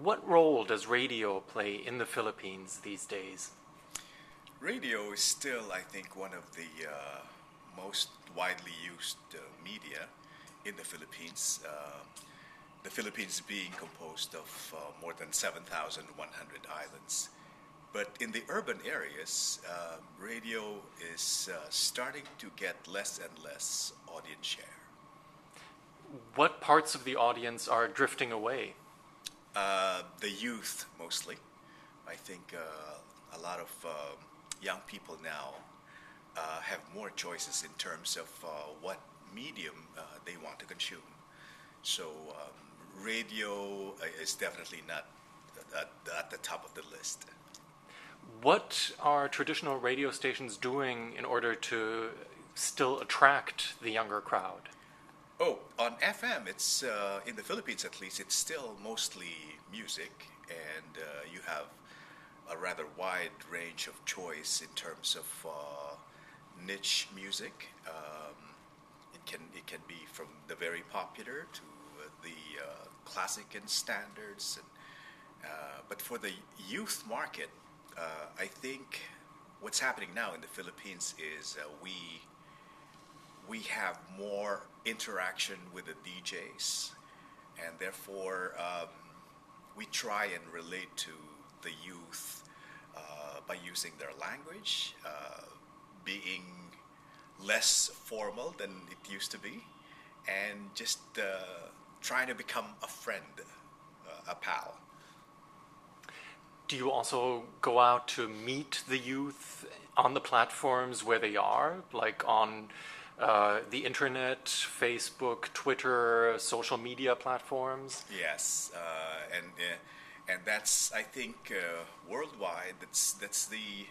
What role does radio play in the Philippines these days? Radio is still, I think, one of the most widely used media in the Philippines. The Philippines being composed of more than 7,100 islands. But in the urban areas, radio is starting to get less and less audience share. What parts of the audience are drifting away? The youth, mostly. I think a lot of young people now have more choices in terms of what medium they want to consume. So radio is definitely not at the top of the list. What are traditional radio stations doing in order to still attract the younger crowd? Oh, on FM, it's in the Philippines at least, it's still mostly music, and you have a rather wide range of choice in terms of niche music. It can be from the very popular to the classic and standards. But for the youth market, I think what's happening now in the Philippines is we have more interaction with the DJs, and therefore we try and relate to the youth by using their language, being less formal than it used to be, and just trying to become a friend, a pal. Do you also go out to meet the youth on the platforms where they are, like on the internet, Facebook, Twitter, social media platforms? Yes, and that's, I think, worldwide. That's the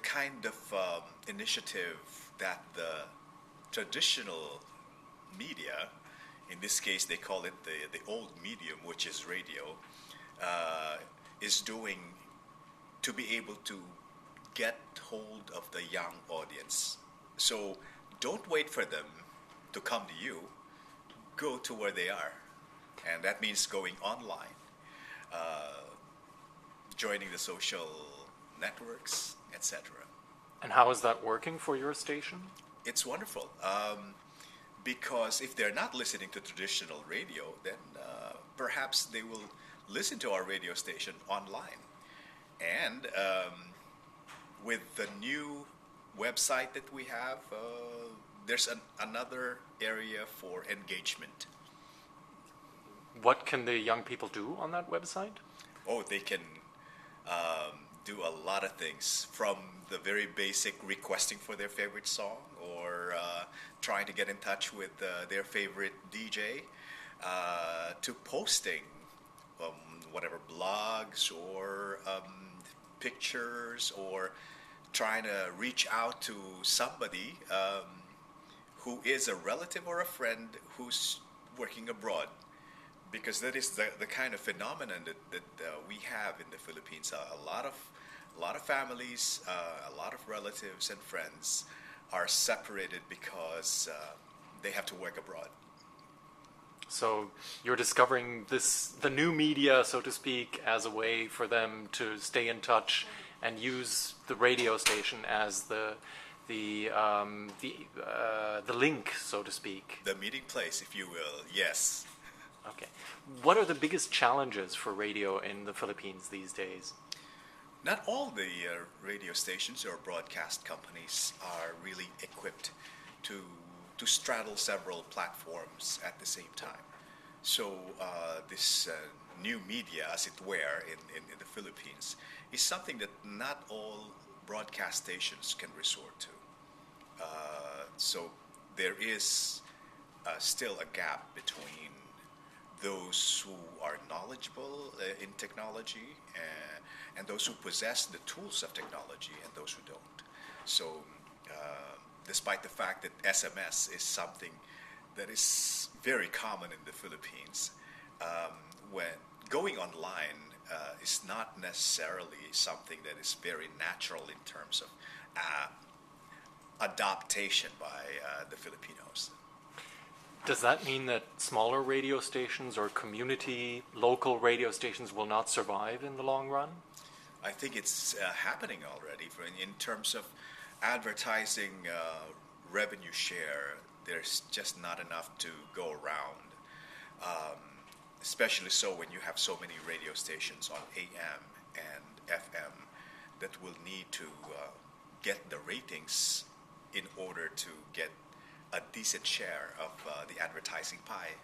kind of initiative that the traditional media, in this case they call it the old medium, which is radio, is doing to be able to get hold of the young audience. So don't wait for them to come to you. Go to where they are. And that means going online, joining the social networks, etc. And how is that working for your station? It's wonderful. Because if they're not listening to traditional radio, then perhaps they will listen to our radio station online. And with the new website that we have, there's another area for engagement. What can the young people do on that website? Oh, they can do a lot of things, from the very basic requesting for their favorite song, or trying to get in touch with their favorite DJ, to posting whatever blogs or pictures, or trying to reach out to somebody who is a relative or a friend who's working abroad. Because that is the kind of phenomenon that we have in the Philippines. A lot of families, a lot of relatives and friends are separated because they have to work abroad. So you're discovering the new media, so to speak, as a way for them to stay in touch and use the radio station as the link, so to speak. The meeting place, if you will, yes. Okay. What are the biggest challenges for radio in the Philippines these days? Not all the radio stations or broadcast companies are really equipped to straddle several platforms at the same time. So this new media, as it were, in the Philippines, is something that not all broadcast stations can resort to. So there is still a gap between those who are knowledgeable in technology and those who possess the tools of technology, and those who don't. So despite the fact that SMS is something that is very common in the Philippines, when going online is not necessarily something that is very natural in terms of adaptation by the Filipinos. Does that mean that smaller radio stations or community, local radio stations will not survive in the long run? I think it's happening already. In terms of advertising revenue share, there's just not enough to go around. Especially so when you have so many radio stations on AM and FM that will need to get the ratings in order to get a decent share of the advertising pie.